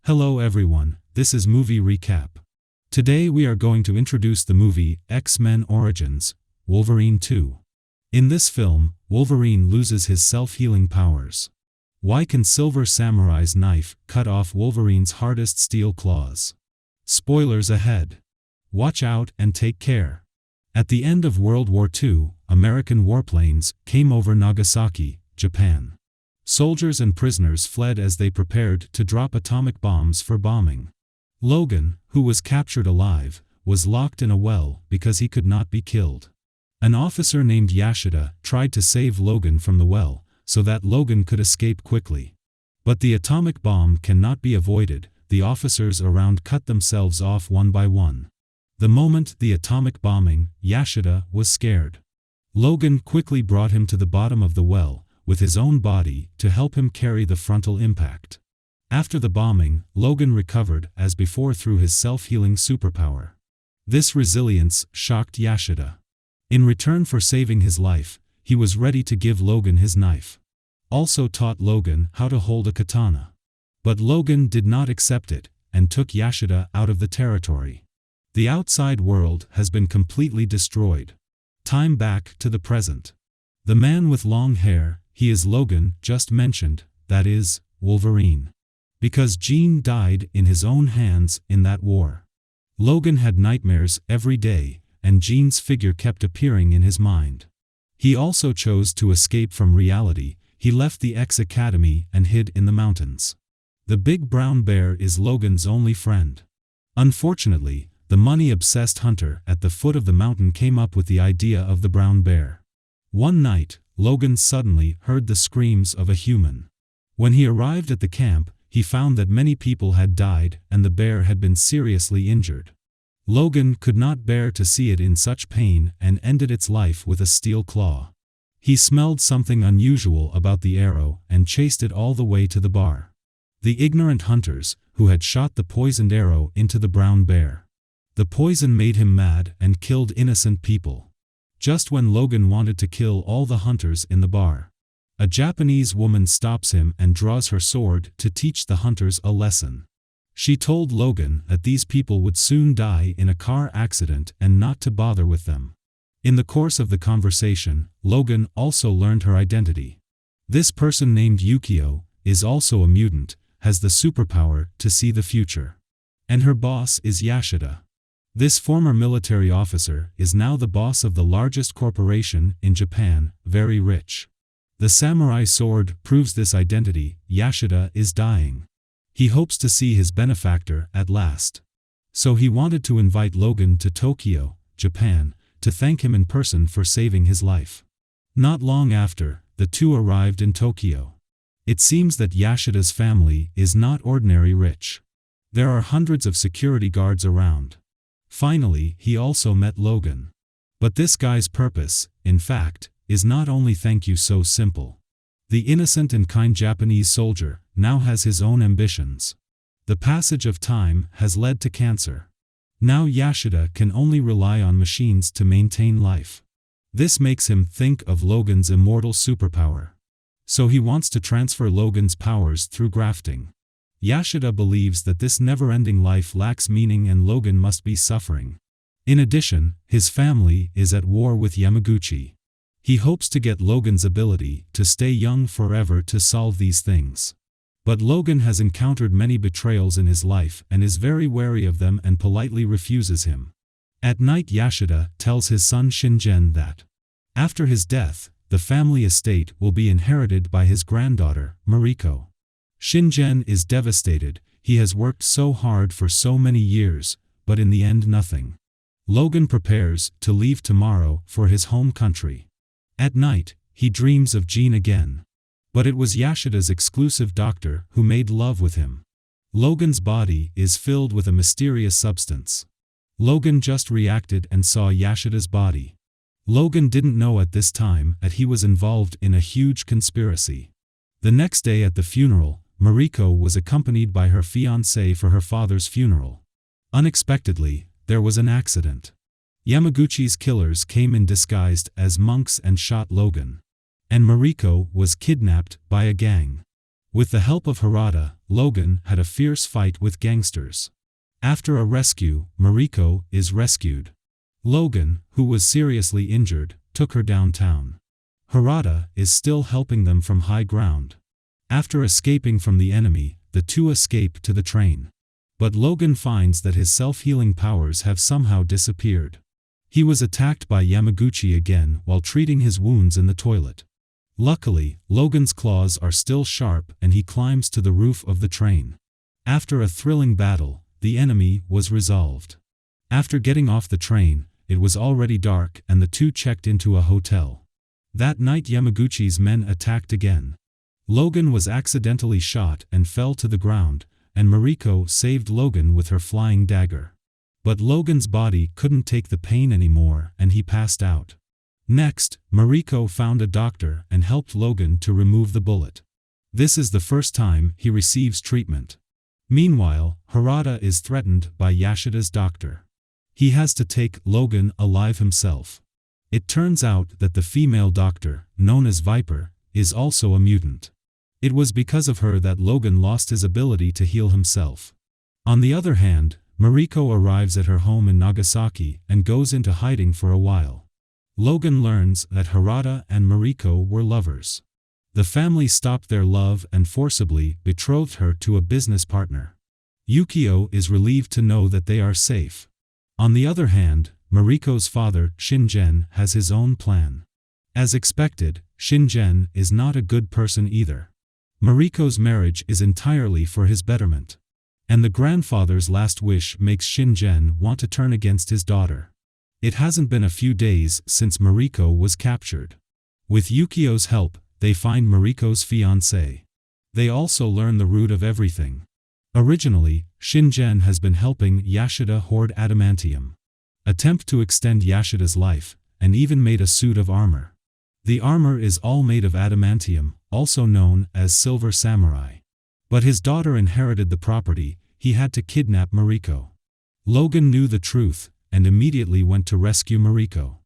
Hello everyone, this is Movie Recap. Today we are going to introduce the movie X-Men Origins, Wolverine 2. In this film, Wolverine loses his self-healing powers. Why can Silver Samurai's knife cut off Wolverine's hardest steel claws? Spoilers ahead. Watch out and take care. At the end of World War II, American warplanes came over Nagasaki, Japan. Soldiers and prisoners fled as they prepared to drop atomic bombs for bombing. Logan, who was captured alive, was locked in a well because he could not be killed. An officer named Yashida tried to save Logan from the well, so that Logan could escape quickly. But the atomic bomb cannot be avoided. The officers around cut themselves off one by one. The moment the atomic bombing, Yashida was scared. Logan quickly brought him to the bottom of the well, with his own body to help him carry the frontal impact. After the bombing, Logan recovered as before through his self-healing superpower. This resilience shocked Yashida. In return for saving his life, he was ready to give Logan his knife. Also taught Logan how to hold a katana. But Logan did not accept it, and took Yashida out of the territory. The outside world has been completely destroyed. Time back to the present. The man with long hair, he is Logan, just mentioned, that is, Wolverine. Because Jean died in his own hands in that war. Logan had nightmares every day, and Jean's figure kept appearing in his mind. He also chose to escape from reality. He left the X Academy and hid in the mountains. The big brown bear is Logan's only friend. Unfortunately, the money-obsessed hunter at the foot of the mountain came up with the idea of the brown bear. One night, Logan suddenly heard the screams of a human. When he arrived at the camp, he found that many people had died and the bear had been seriously injured. Logan could not bear to see it in such pain and ended its life with a steel claw. He smelled something unusual about the arrow and chased it all the way to the bar. The ignorant hunters, who had shot the poisoned arrow into the brown bear. The poison made him mad and killed innocent people. Just when Logan wanted to kill all the hunters in the bar, a Japanese woman stops him and draws her sword to teach the hunters a lesson. She told Logan that these people would soon die in a car accident and not to bother with them. In the course of the conversation, Logan also learned her identity. This person named Yukio is also a mutant, has the superpower to see the future. And her boss is Yashida. This former military officer is now the boss of the largest corporation in Japan, very rich. The samurai sword proves this identity. Yashida is dying. He hopes to see his benefactor at last. So he wanted to invite Logan to Tokyo, Japan, to thank him in person for saving his life. Not long after, the two arrived in Tokyo. It seems that Yashida's family is not ordinary rich. There are hundreds of security guards around. Finally, he also met Logan. But this guy's purpose, in fact, is not only thank you so simple. The innocent and kind Japanese soldier now has his own ambitions. The passage of time has led to cancer. Now Yashida can only rely on machines to maintain life. This makes him think of Logan's immortal superpower. So he wants to transfer Logan's powers through grafting. Yashida believes that this never-ending life lacks meaning and Logan must be suffering. In addition, his family is at war with Yamaguchi. He hopes to get Logan's ability to stay young forever to solve these things. But Logan has encountered many betrayals in his life and is very wary of them and politely refuses him. At night Yashida tells his son Shingen that, after his death, the family estate will be inherited by his granddaughter, Mariko. Shingen is devastated. He has worked so hard for so many years, but in the end nothing. Logan prepares to leave tomorrow for his home country. At night, he dreams of Jean again. But it was Yashida's exclusive doctor who made love with him. Logan's body is filled with a mysterious substance. Logan just reacted and saw Yashida's body. Logan didn't know at this time that he was involved in a huge conspiracy. The next day at the funeral, Mariko was accompanied by her fiancé for her father's funeral. Unexpectedly, there was an accident. Yamaguchi's killers came in disguised as monks and shot Logan. And Mariko was kidnapped by a gang. With the help of Harada, Logan had a fierce fight with gangsters. After a rescue, Mariko is rescued. Logan, who was seriously injured, took her downtown. Harada is still helping them from high ground. After escaping from the enemy, the two escape to the train. But Logan finds that his self-healing powers have somehow disappeared. He was attacked by Yamaguchi again while treating his wounds in the toilet. Luckily, Logan's claws are still sharp and he climbs to the roof of the train. After a thrilling battle, the enemy was resolved. After getting off the train, it was already dark and the two checked into a hotel. That night Yamaguchi's men attacked again. Logan was accidentally shot and fell to the ground, and Mariko saved Logan with her flying dagger. But Logan's body couldn't take the pain anymore and he passed out. Next, Mariko found a doctor and helped Logan to remove the bullet. This is the first time he receives treatment. Meanwhile, Harada is threatened by Yashida's doctor. He has to take Logan alive himself. It turns out that the female doctor, known as Viper, is also a mutant. It was because of her that Logan lost his ability to heal himself. On the other hand, Mariko arrives at her home in Nagasaki and goes into hiding for a while. Logan learns that Harada and Mariko were lovers. The family stopped their love and forcibly betrothed her to a business partner. Yukio is relieved to know that they are safe. On the other hand, Mariko's father, Shingen, has his own plan. As expected, Shingen is not a good person either. Mariko's marriage is entirely for his betterment. And the grandfather's last wish makes Shingen want to turn against his daughter. It hasn't been a few days since Mariko was captured. With Yukio's help, they find Mariko's fiancé. They also learn the root of everything. Originally, Shingen has been helping Yashida hoard adamantium. Attempt to extend Yashida's life, and even made a suit of armor. The armor is all made of adamantium, also known as Silver Samurai. But his daughter inherited the property, he had to kidnap Mariko. Logan knew the truth, and immediately went to rescue Mariko.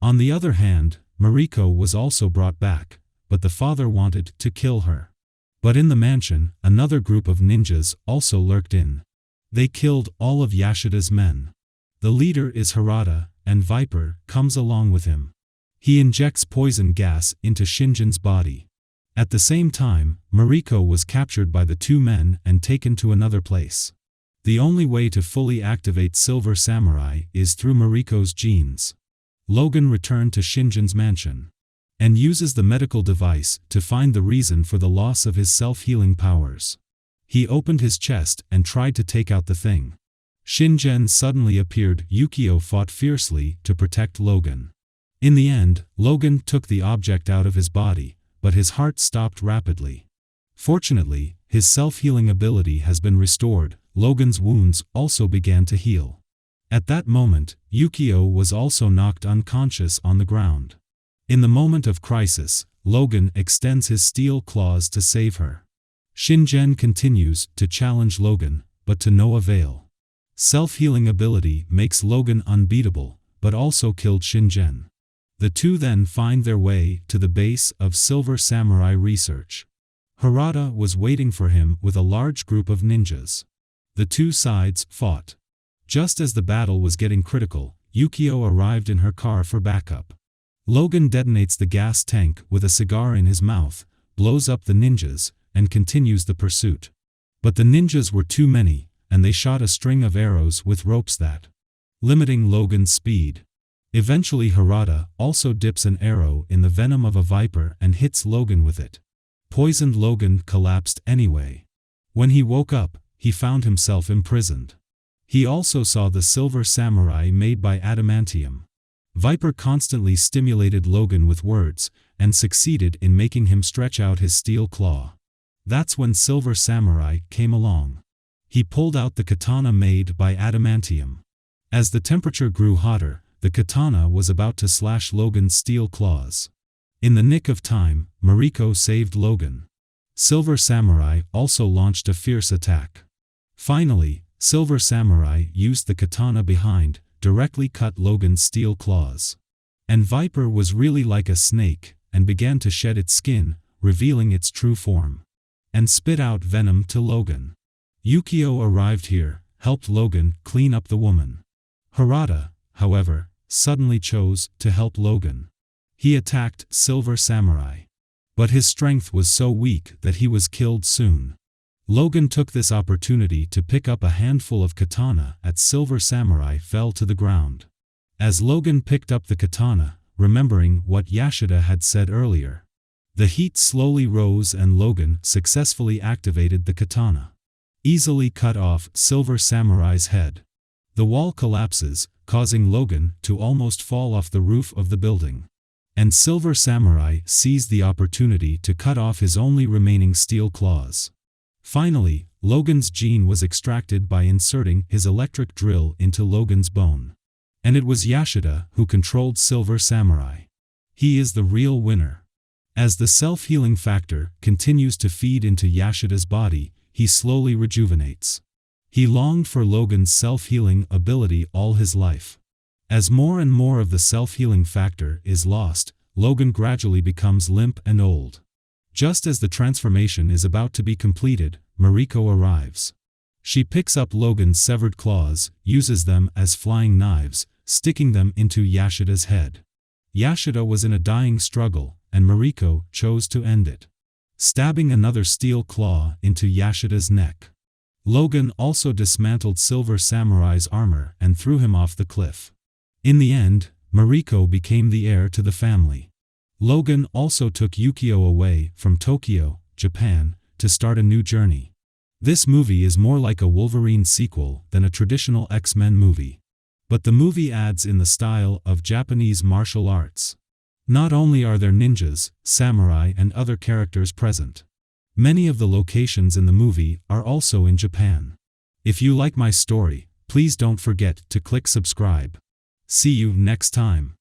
On the other hand, Mariko was also brought back, but the father wanted to kill her. But in the mansion, another group of ninjas also lurked in. They killed all of Yashida's men. The leader is Harada, and Viper comes along with him. He injects poison gas into Shingen's body. At the same time, Mariko was captured by the two men and taken to another place. The only way to fully activate Silver Samurai is through Mariko's genes. Logan returned to Shingen's mansion and uses the medical device to find the reason for the loss of his self-healing powers. He opened his chest and tried to take out the thing. Shingen suddenly appeared. Yukio fought fiercely to protect Logan. In the end, Logan took the object out of his body, but his heart stopped rapidly. Fortunately, his self-healing ability has been restored. Logan's wounds also began to heal. At that moment, Yukio was also knocked unconscious on the ground. In the moment of crisis, Logan extends his steel claws to save her. Shingen continues to challenge Logan, but to no avail. Self-healing ability makes Logan unbeatable, but also killed Shingen. The two then find their way to the base of Silver Samurai Research. Harada was waiting for him with a large group of ninjas. The two sides fought. Just as the battle was getting critical, Yukio arrived in her car for backup. Logan detonates the gas tank with a cigar in his mouth, blows up the ninjas, and continues the pursuit. But the ninjas were too many, and they shot a string of arrows with ropes that limiting Logan's speed. Eventually Harada also dips an arrow in the venom of a viper and hits Logan with it. Poisoned Logan collapsed anyway. When he woke up, he found himself imprisoned. He also saw the Silver Samurai made by adamantium. Viper constantly stimulated Logan with words, and succeeded in making him stretch out his steel claw. That's when Silver Samurai came along. He pulled out the katana made by adamantium. As the temperature grew hotter, the katana was about to slash Logan's steel claws. In the nick of time, Mariko saved Logan. Silver Samurai also launched a fierce attack. Finally, Silver Samurai used the katana behind, directly cut Logan's steel claws. And Viper was really like a snake, and began to shed its skin, revealing its true form. and spit out venom to Logan. Yukio arrived here, helped Logan clean up the woman. Harada, however, suddenly chose to help Logan. He attacked Silver Samurai. But his strength was so weak that he was killed soon. Logan took this opportunity to pick up a handful of katana as Silver Samurai fell to the ground. As Logan picked up the katana, remembering what Yashida had said earlier, the heat slowly rose and Logan successfully activated the katana. Easily cut off Silver Samurai's head. The wall collapses, causing Logan to almost fall off the roof of the building. And Silver Samurai seized the opportunity to cut off his only remaining steel claws. Finally, Logan's gene was extracted by inserting his electric drill into Logan's bone. And it was Yashida who controlled Silver Samurai. He is the real winner. As the self-healing factor continues to feed into Yashida's body, he slowly rejuvenates. He longed for Logan's self-healing ability all his life. As more and more of the self-healing factor is lost, Logan gradually becomes limp and old. Just as the transformation is about to be completed, Mariko arrives. She picks up Logan's severed claws, uses them as flying knives, sticking them into Yashida's head. Yashida was in a dying struggle, and Mariko chose to end it, stabbing another steel claw into Yashida's neck. Logan also dismantled Silver Samurai's armor and threw him off the cliff. In the end, Mariko became the heir to the family. Logan also took Yukio away from Tokyo, Japan, to start a new journey. This movie is more like a Wolverine sequel than a traditional X-Men movie. But the movie adds in the style of Japanese martial arts. Not only are there ninjas, samurai and other characters present. Many of the locations in the movie are also in Japan. If you like my story, please don't forget to click subscribe. See you next time.